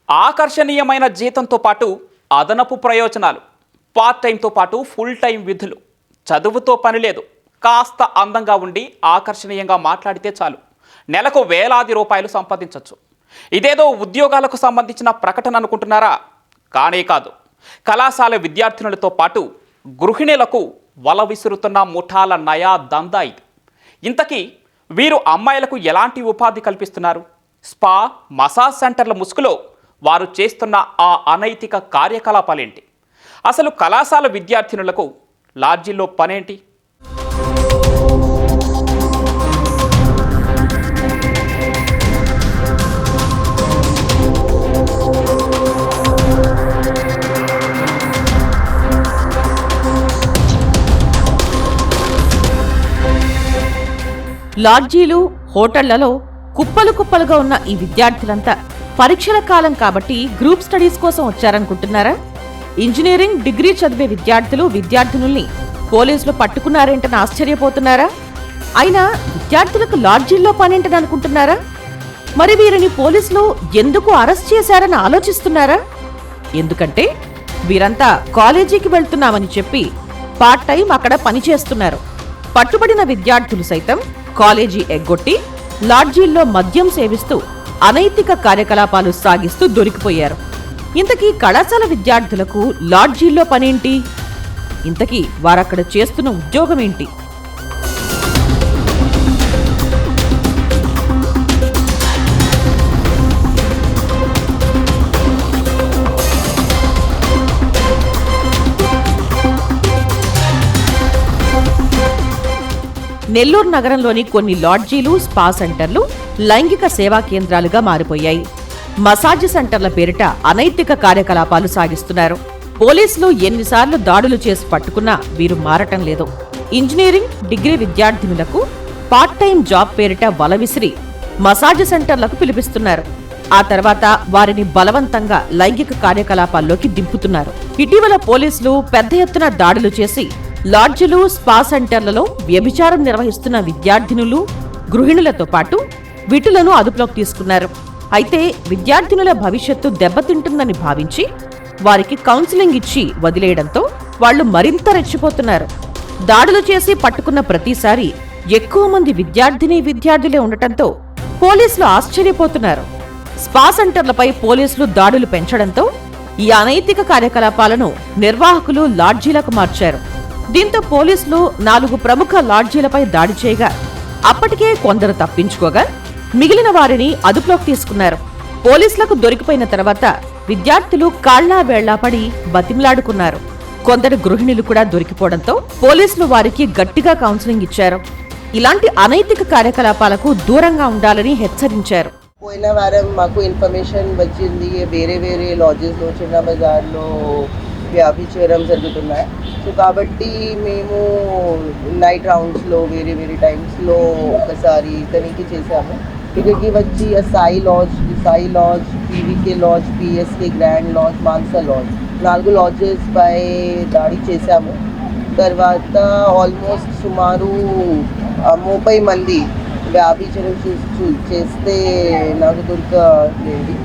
ఆకర్షణీయమైన జీతంతో పాటు అదనపు ప్రయోజనాలు, పార్ట్ టైంతో పాటు ఫుల్ టైం విధులు, చదువుతో పని లేదు, కాస్త అందంగా ఉండి ఆకర్షణీయంగా మాట్లాడితే చాలు నెలకు వేలాది రూపాయలు సంపాదించవచ్చు. ఇదేదో ఉద్యోగాలకు సంబంధించిన ప్రకటన అనుకుంటున్నారా? కానే కాదు. కళాశాల విద్యార్థినులతో పాటు గృహిణులకు వల విసురుతున్న ముఠాల నయా దందా ఇది. ఇంతకీ వీరు అమ్మాయిలకు ఎలాంటి ఉపాధి కల్పిస్తున్నారు? స్పా, మసాజ్ సెంటర్ల ముసుగులో వారు చేస్తున్న ఆ అనైతిక కార్యకలాపాలేంటి? అసలు కళాశాల విద్యార్థినులకు లాడ్జీల్లో పనేంటి? లాడ్జీలు, హోటళ్లలో కుప్పలు కుప్పలుగా ఉన్న ఈ విద్యార్థులంతా పరీక్షల కాలం కాబట్టి గ్రూప్ స్టడీస్ కోసం వచ్చారనుకుంటున్నారా? ఇంజనీరింగ్, డిగ్రీ చదివే విద్యార్థినుల్ని పోలీసులు పట్టుకున్నారేంటని ఆశ్చర్యపోతున్నారా? అయినా విద్యార్థులకు లాడ్జీల్లో పనేంటని అనుకుంటున్నారా? మరి వీరిని పోలీసులు ఎందుకు అరెస్ట్ చేశారని ఆలోచిస్తున్నారా? ఎందుకంటే వీరంతా కాలేజీకి వెళ్తున్నామని చెప్పి పార్ట్ టైం అక్కడ పనిచేస్తున్నారు. పట్టుబడిన విద్యార్థులు సైతం కాలేజీ ఎగ్గొట్టి లాడ్జీల్లో మద్యం సేవిస్తూ అనైతిక కార్యకలాపాలు సాగిస్తూ దొరికిపోయారు. ఇంతకీ కళాశాల విద్యార్థులకు లాడ్జీల్లో పనేంటి? ఇంతకీ వారక్కడ చేస్తున్న ఉద్యోగం ఏంటి? నెల్లూరు నగరంలోని కొన్ని లాడ్జీలు, స్పా సెంటర్లు లైంగిక సేవా కేంద్రాలుగా మారిపోయాయి. మసాజ్ సెంటర్ల పేరిట అనైతిక కార్యకలాపాలు సాగిస్తున్నారు. పోలీసులు ఎన్నిసార్లు దాడులు చేసి పట్టుకున్నా వీరు మారటం లేదు. ఇంజనీరింగ్, డిగ్రీ విద్యార్థినులకు పార్ట్ టైం జాబ్ పేరిట వల విసిరి మసాజ్ సెంటర్లకు పిలిపిస్తున్నారు. ఆ తర్వాత వారిని బలవంతంగా లైంగిక కార్యకలాపాల్లోకి దింపుతున్నారు. ఇటీవల పోలీసులు పెద్ద ఎత్తున దాడులు చేసి లాడ్జీలు, స్పా సెంటర్లలో వ్యభిచారం నిర్వహిస్తున్న విద్యార్థినులు, గృహిణులతో పాటు విటులను అదుపులోకి తీసుకున్నారు. అయితే విద్యార్థినుల భవిష్యత్తు దెబ్బతింటుందని భావించి వారికి కౌన్సిలింగ్ ఇచ్చి వదిలేయడంతో వాళ్లు మరింత రెచ్చిపోతున్నారు. దాడులు చేసి పట్టుకున్న ప్రతిసారి ఎక్కువ మంది విద్యార్థులే ఉండటంతో పోలీసులు ఆశ్చర్యపోతున్నారు. స్పా సెంటర్లపై పోలీసులు దాడులు పెంచడంతో ఈ అనైతిక కార్యకలాపాలను నిర్వాహకులు లాడ్జీలకు మార్చారు. దీంతో పోలీసులు 4 ప్రముఖ లాడ్జీలపై దాడి చేయగా అప్పటికే కొందరు తప్పించుకోగా మిగిలిన వారిని అదుపులోకి తీసుకున్నారు. పోలీసులకు దొరికిపోయిన తర్వాత విద్యార్థులు కాళ్లా వేళ్లా పడి బతిమలాడుకున్నారు. కొందరు గృహిణులు కూడా దొరికిపోవడంతో పోలీసులు వారికి గట్టిగా కౌన్సిలింగ్ ఇచ్చారు. ఇలాంటి అనైతిక కార్యకలాపాలకు దూరంగా ఉండాలని హెచ్చరించారు. పోయిన వారం మాకు ఇన్ఫర్మేషన్ వచ్చింది, వేరే లాడ్జెస్లో, చిన్న బజార్లో వ్యాభిచారం జరుగుతున్నాయి. సో కాబట్టి మేము నైట్ రౌండ్స్లో వేరే టైమ్స్లో ఒకసారి తనిఖీ చేశాము. ఇక్కడికి వచ్చి Sai lodge, PVK lodge, PSK grand lodge, Mansa lodge 4 lodges పై దాడి చేశాము. తర్వాత ఆల్మోస్ట్ సుమారు 30 మంది వ్యాభిచారం చేస్తే నాకు దొరకలేదు.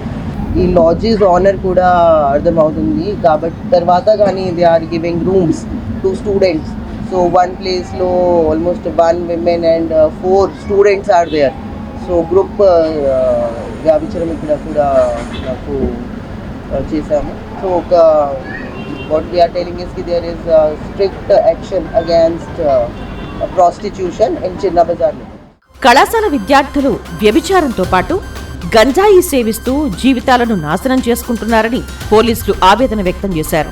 ఈ లాడ్జెస్ ఓనర్ కూడా అర్థమవుతుంది కాబట్టి తర్వాత కానీ they are giving rooms to students. So 1 ప్లేస్లో almost 1 women and 4 students are there. So group వ్యాభిచారం ఇక్కడ కూడా నాకు చేశాము. సో ఒక వాట్ వీఆర్ టెలింగ్ ఇస్ కి there is strict action against prostitution in చిన్న బజార్లో. కళాశాల విద్యార్థులు వ్యభిచారంతో పాటు గంజాయి సేవిస్తూ జీవితాలను నాశనం చేసుకుంటున్నారని పోలీసులు ఆవేదన వ్యక్తం చేశారు.